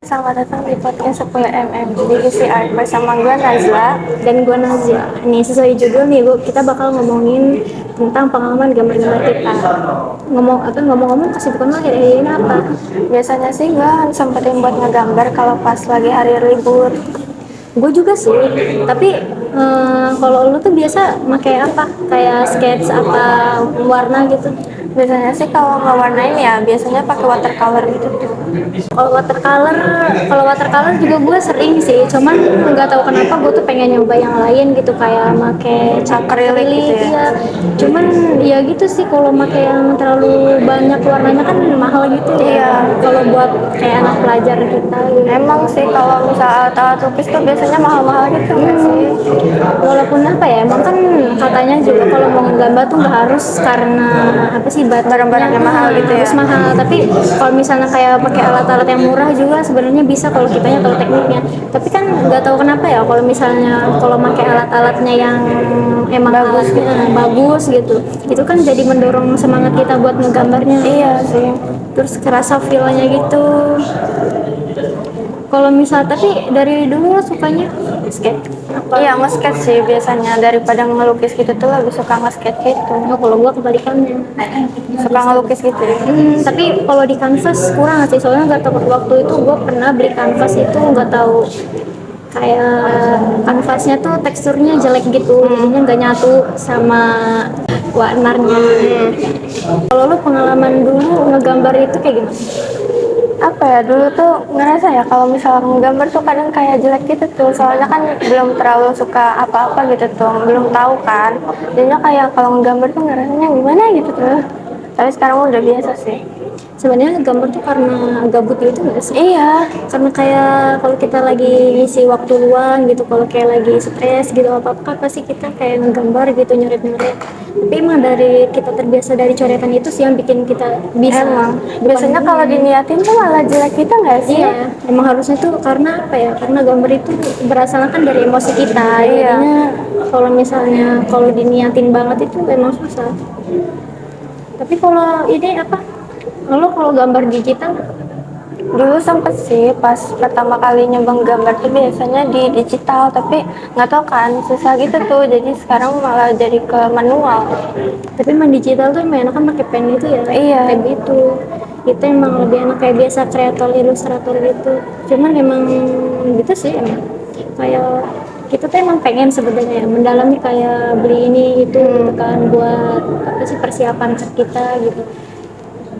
Selamat datang di podcast 10 Divisi Art bersama gue Nazla. Dan gue Nazia. Nih sesuai judul nih, kita bakal ngomongin tentang pengalaman gambar-gambar kita. Ngomong-ngomong kesibukan lo akhir-akhir ini apa? Biasanya sih gue sempetin buat ngegambar kalau pas lagi hari libur. Gue juga sih, tapi kalau lo tuh biasa pakai apa? Kayak sketch apa warna gitu? Biasanya sih kalau ngewarnain ya biasanya pakai watercolor gitu tuh. Kalau watercolor juga gue sering sih, cuman nggak tahu kenapa gue tuh pengen nyoba yang lain gitu, kayak make cat Acrylic gitu ya. ya. Cuman ya gitu sih, kalau make yang terlalu banyak warnanya kan mahal gitu ya. Iya. Kalau buat kayak anak pelajar kita gitu. Emang sih kalau misal alat-alat lukis tuh biasanya mahal-mahal gitu nggak sih? Walaupun apa ya, emang kan katanya juga kalau mau nggambar tuh nggak harus karena apa sih Barang-barangnya mahal gitu ya. harus mahal. Tapi kalau misalnya kayak pakai alat-alat yang murah juga sebenarnya bisa kalau kitanya tahu tekniknya. Tapi kan nggak tahu kenapa ya, kalau pakai alat-alatnya yang emang Bagus alatnya bagus gitu, itu kan jadi mendorong semangat kita buat ngegambarnya. Iya sih. Terus kerasa feel-nya gitu. Kalau misal, tapi dari dulu lo sukanya skate apa? Iya nge-sketch sih biasanya daripada ngelukis gitu tuh lebih suka nge-sketch gitu. Oh, kalau gua kebalikannya. Suka ngelukis gitu ya. Tapi kalau di kanvas kurang sih, soalnya nggak tahu, waktu itu gua pernah beli kanvas itu nggak tahu, kayak kanvasnya tuh teksturnya jelek gitu, jadinya nggak nyatu sama warnanya. Kalau lo pengalaman dulu ngegambar itu kayak gimana? Apa ya, dulu tuh ngerasa ya kalau misalnya menggambar tuh kadang kayak jelek gitu tuh, soalnya kan belum terlalu suka apa-apa gitu tuh, belum tahu kan, jadinya kayak kalau menggambar tuh ngerasanya gimana gitu tuh, tapi sekarang udah biasa sih. Sebenarnya gambar tuh karena gabut gitu nggak sih? Iya. Karena kayak kalau kita lagi ngisi waktu luang gitu, kalau kayak lagi stres gitu apa-apa, pasti kita kayak ngegambar gitu, nyoret-nyoret. Tapi emang dari kita terbiasa dari coretan itu sih yang bikin kita bisa. Emang Bukan biasanya kalau ini. diniatin tuh malah jelek gitu nggak sih? Iya, emang harusnya tuh karena apa ya? Karena gambar itu berasal kan dari emosi kita. Iya. Jadinya kalau diniatin banget itu emang susah. Tapi kalau ini apa? Kalau gambar digital, Dulu sempet sih pas pertama kali nyoba gambar tuh biasanya di digital, tapi nggak tahu kan susah gitu tuh, jadi sekarang malah jadi ke manual. tapi emang digital tuh emang enak kan pakai pen gitu ya. Iya. Kayak gitu. Itu emang lebih enak kayak biasa kreator ilustrator gitu. Cuman emang gitu sih emang. Kayak kita tuh emang pengen sebenarnya ya, mendalami kayak beli ini itu gitu kan, buat apa sih persiapan kita gitu.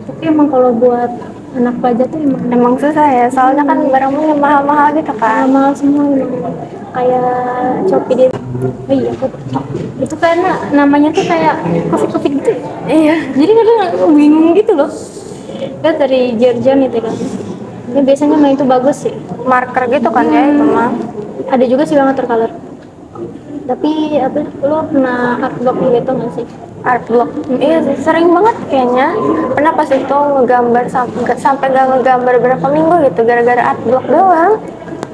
Tapi emang kalau buat anak pelajar tuh Emang susah ya, soalnya kan barangnya mahal-mahal gitu kan. mahal semua emang. Kayak Shopee di iya itu karena namanya tuh kayak coffee gitu. Iya. Jadi kadang aku bingung gitu loh. Kan dari Jerjan itu kan. Ini biasanya main itu bagus sih. Marker gitu kan ya itu mah. Ada juga sih yang watercolor. Tapi apa lo pernah art block gitu nggak sih? Art block. Iya sih, sering banget kayaknya. Pernah pas itu ngegambar sampai gak ngegambar berapa minggu gitu gara-gara art block doang.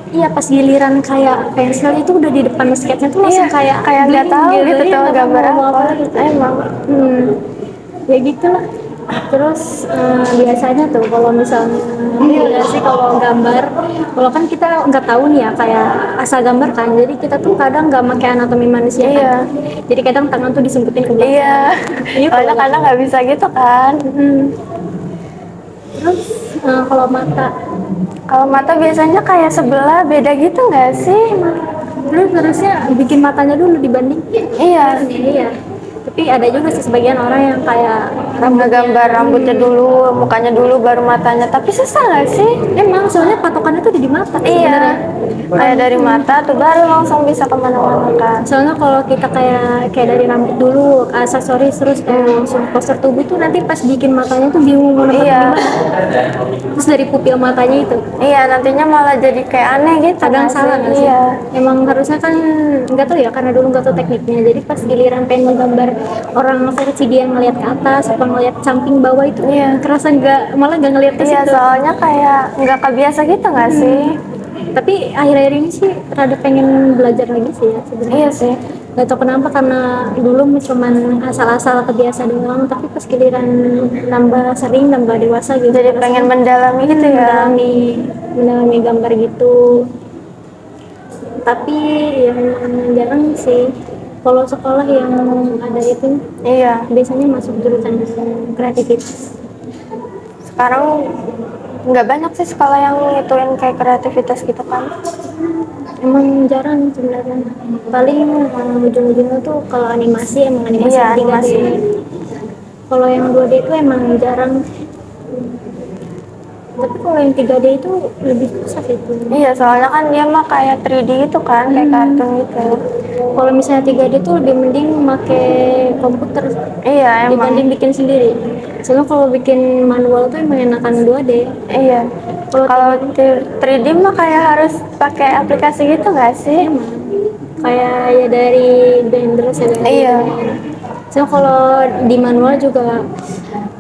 Iya, pas giliran kayak pensil itu udah di depan sketchnya tuh langsung Iya, kayak bling nggak tahu gitu iya, tuh nggak tahu gambar mau apa. gitu. Emang. Ya gitulah. Terus biasanya tuh kalau misalnya ya sih kalau gambar, kalau kan kita nggak tahu nih ya kayak asal gambar kan, jadi kita tuh kadang nggak pakai anatomi manusia Iya. kan. Jadi kadang tangan tuh disempetin ke belakang. Iya. Iya, Soalnya kalau kadang nggak bisa gitu kan. terus Kalau mata biasanya kayak sebelah beda gitu nggak sih? terus harusnya bikin matanya dulu dibanding. Iya. Iya. Tapi ada juga sih sebagian orang yang kayak Ngegambar rambutnya dulu, mukanya dulu, baru matanya. Tapi susah nggak sih? emang soalnya patokannya tuh di mata Iya. sebenarnya. Kayak dari mata tuh baru langsung bisa kemana-mana kan. Soalnya kalau kita kayak dari rambut dulu, aksesoris terus kayak langsung postur tubuh tuh nanti pas bikin matanya tuh bingung mau nempel Iya. gimana. Terus dari pupil matanya itu Iya, nantinya malah jadi kayak aneh gitu. kadang nggak sih? salah nggak sih? Iya. Emang harusnya kan nggak tahu ya, karena dulu nggak tahu tekniknya. Jadi pas giliran pengen menggambar orang versi dia ngelihat ke atas apa ngelihat samping bawah itu, Iya. kerasa malah nggak ngelihat ke Iya, situ. soalnya kayak nggak kebiasa gitu nggak sih? Tapi akhir-akhir ini sih rada pengen belajar lagi sih ya sebenarnya. Iya sih. Gak tau kenapa, karena dulu cuman asal-asal kebiasa doang, tapi pas giliran nambah sering nambah dewasa gitu Jadi pengen mendalami gitu ya. mendalami mendalami gambar gitu. Tapi yang jarang sih kalau sekolah yang ada itu Iya, biasanya masuk jurusan kreativitas. sekarang nggak banyak sih sekolah yang ngituin kayak kreativitas gitu kan. Emang jarang sebenarnya, paling ujung-ujungnya tuh kalau animasi emang animasi Iya, 3D. animasi. Kalau yang 2D itu emang jarang, tapi kalau yang 3D itu lebih susah itu. Iya, soalnya kan dia mah kayak 3D itu kan, kayak kartun gitu. Kalau misalnya 3D itu lebih mending pakai komputer Iya, emang. dibanding bikin sendiri. Soalnya kalau bikin manual tuh emang enakan 2D. Iya. Kalau 3D mah kayak harus pakai aplikasi gitu nggak sih? Emang kayak ya dari Blender segala Iya. so kalau di manual juga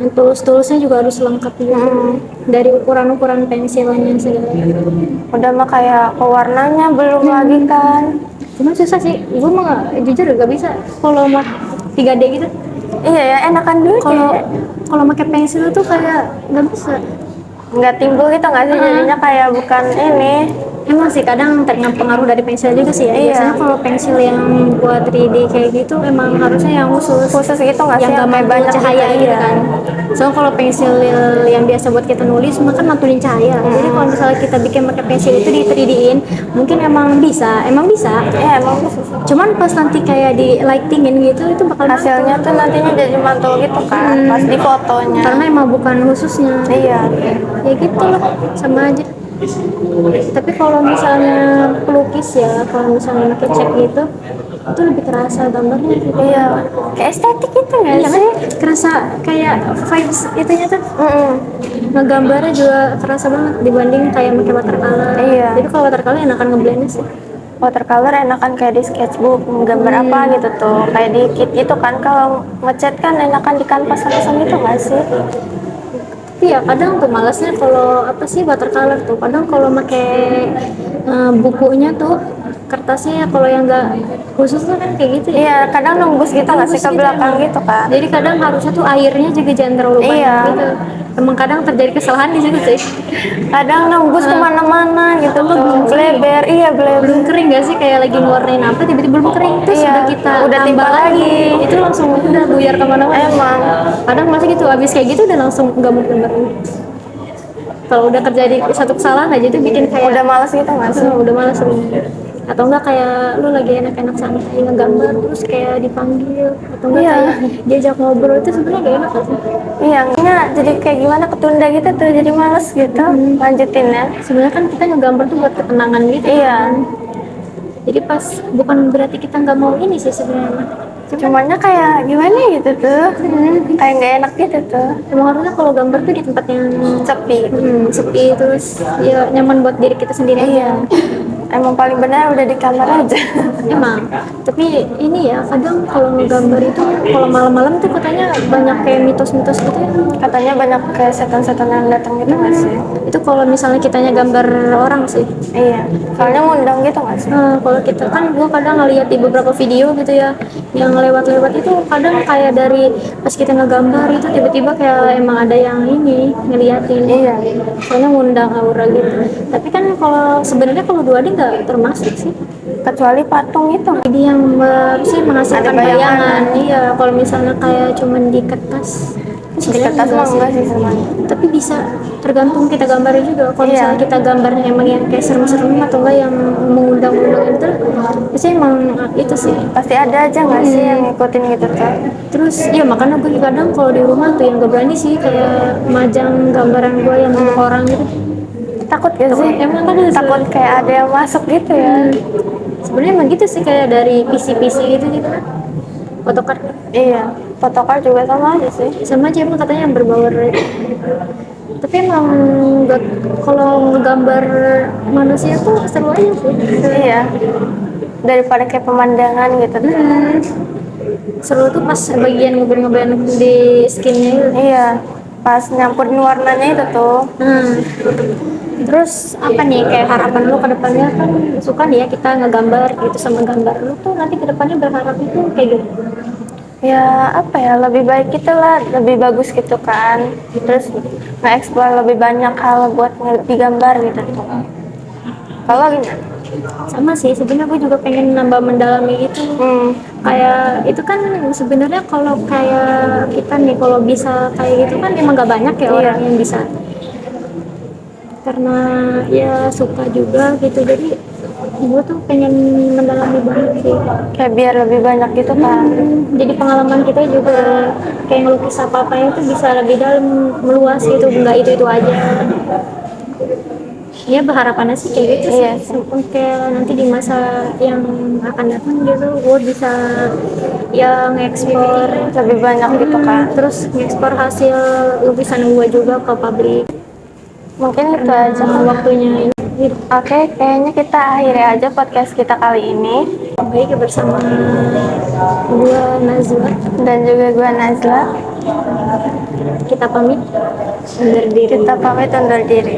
tools-toolsnya juga harus lengkap juga. Dari ukuran-ukuran pensilnya segala. Udah mah kayak pewarnanya belum lagi kan. Cuma susah sih, gue mah jujur gak bisa kalau mah 3D gitu. Iya ya, enakan dulu Kalau kayak kalau pakai pensil tuh kayak nggak bisa. nggak timbul gitu nggak sih, jadinya kayak bukan ini. Emang sih kadang terkena pengaruh dari pensil juga sih ya. Iya. Biasanya kalau pensil yang buat 3D kayak gitu emang harusnya yang khusus Khusus gitu nggak sih, yang yang nggak kayak mantul banyak cahaya gitu, gitu iya. kan. So kalau pensil yang biasa buat kita nulis semua kan mantulin cahaya. Jadi kalau misalnya kita bikin pakai pensil itu di 3D-in, mungkin emang bisa. Iya, emang khusus. Cuman pas nanti kayak di lightingin gitu itu bakal Hasilnya tuh nantinya jadi mantul gitu kan, pas di fotonya. karena emang bukan khususnya. Iya. Ya gitu lah, sama aja. Tapi kalau misalnya pelukis ya, kalau misalnya pakai cat gitu itu lebih kerasa gambarnya gitu. Iya, kayak estetik gitu nggak Iya kan, sih? kerasa kayak vibes itunya tuh. Mm-mm. Ngegambarnya juga kerasa banget dibanding kayak pakai watercolor. Iya. Jadi kalau watercolor enakan ngeblend sih. Watercolor enakan kayak di sketchbook, gambar apa gitu tuh, kayak di kit gitu kan. Kalau ngecat kan enakan di kanvas langsung gitu nggak sih? Tapi ya kadang tuh malasnya kalau apa sih watercolor tuh. Kadang kalau pakai bukunya tuh kertasnya kalau yang nggak khusus tuh kan kayak gitu ya. Iya, kadang nembus gitu nggak sih Nembus ke gitu belakang emang. gitu kan? Jadi kadang harusnya tuh airnya juga jangan terlalu banyak Iya. gitu. Emang kadang terjadi kesalahan di situ sih. Kadang nembus kemana-mana gitu Atau tuh. belum kering. Bleber, iya bleber. Belum kering gak sih kayak lagi ngewarnain apa tiba-tiba belum kering terus Iya, udah kita udah tambah timpa lagi. lagi. Itu langsung udah buyar kemana-mana. Emang. Kadang masih gitu abis kayak gitu udah langsung nggak mau gambar. Kalau udah terjadi satu kesalahan aja itu bikin kayak Udah males gitu nggak sih? udah malas atau enggak kayak lu lagi enak-enak santai ngegambar terus kayak dipanggil atau enggak Iya. kayak diajak ngobrol itu sebenarnya gak enak sih. Iya, enggak, jadi kayak gimana ketunda gitu tuh, jadi males gitu lanjutinnya. Sebenarnya kan kita ngegambar tuh buat ketenangan gitu Iya. kan. Jadi pas bukan berarti kita nggak mau ini sih sebenarnya. Cumanya kayak gimana gitu tuh, kayak nggak enak gitu tuh. Emang harusnya kalau gambar tuh di tempat yang Sepi. sepi terus ya nyaman buat diri kita sendiri Iya. aja. Emang paling benar udah di kamar aja. Emang, tapi ini ya kadang kalau ngegambar itu kalau malam-malam tuh katanya banyak kayak mitos-mitos gitu ya. Katanya banyak kayak setan-setan yang datang gitu nggak sih? Itu kalau misalnya kitanya gambar orang sih. Iya. Soalnya ngundang gitu nggak sih? Kalau kita kan gue kadang ngeliat di beberapa video gitu ya yang lewat-lewat itu kadang kayak dari pas kita ngegambar itu tiba-tiba kayak emang ada yang ini ngeliatin. Iya. Soalnya ngundang aura gitu. Tapi kan kalau sebenarnya kalau 2D nggak termasuk sih. Kecuali patung itu. Jadi yang sih menghasilkan Ada bayangan. bayangan. Iya, kalau misalnya kayak cuman di kertas. Di kertas mah enggak sih semuanya. Tapi bisa tergantung kita gambarnya juga. Kalau Iya. misalnya kita gambarnya emang yang kayak serem-serem atau enggak yang mengundang-undang itu, biasanya emang itu sih. Pasti ada aja nggak sih yang ngikutin gitu tuh? Terus ya makanya gue kadang kalau di rumah tuh yang gak berani sih kayak majang gambaran gue yang bentuk orang gitu. Takut gak sih? Emang kan ada Takut kayak ada yang masuk gitu ya. sebenarnya emang gitu sih kayak dari PC-PC gitu gitu kan. Photocard Iya. Photocard juga sama aja sih. sama aja emang katanya yang berbau red. Tapi emang nggak kalau ngegambar manusia tuh seru aja sih. Iya. Daripada kayak pemandangan gitu tuh. Seru tuh pas bagian ngeblend di skinnya gitu. Iya. Pas nyampurin warnanya itu tuh. Terus apa nih kayak harapan lu ke depannya kan suka nih ya kita ngegambar gitu sama gambar lu tuh nanti ke depannya berharap itu kayak gitu. Ya apa ya, lebih baik gitu lah, lebih bagus gitu kan, terus nge-explore lebih banyak hal buat digambar gitu tuh. Kalau gimana? Sama sih sebenarnya gue juga pengen nambah mendalami itu. Kayak itu kan sebenarnya kalau kayak kita nih kalau bisa kayak gitu kan emang gak banyak ya Iya. orang yang bisa, karena ya suka juga gitu, jadi gue tuh pengen mendalami banget sih. Kayak biar lebih banyak gitu kan. Jadi pengalaman kita juga kayak ngelukis apa apa itu bisa lebih dalam, meluas gitu, nggak itu aja. Ya berharapannya sih kayak gitu sih. Iya sih. Kayak nanti di masa yang akan datang gitu gue bisa ya ngekspor Lebih banyak gitu kan. terus ngekspor hasil lukisan gue juga ke publik. Mungkin itu aja kan. Waktunya ini Oke, kayaknya kita akhiri aja podcast kita kali ini. baik bersama gue Nazwa, Dan juga gue Nazla. kita pamit undur diri. Kita pamit undur diri.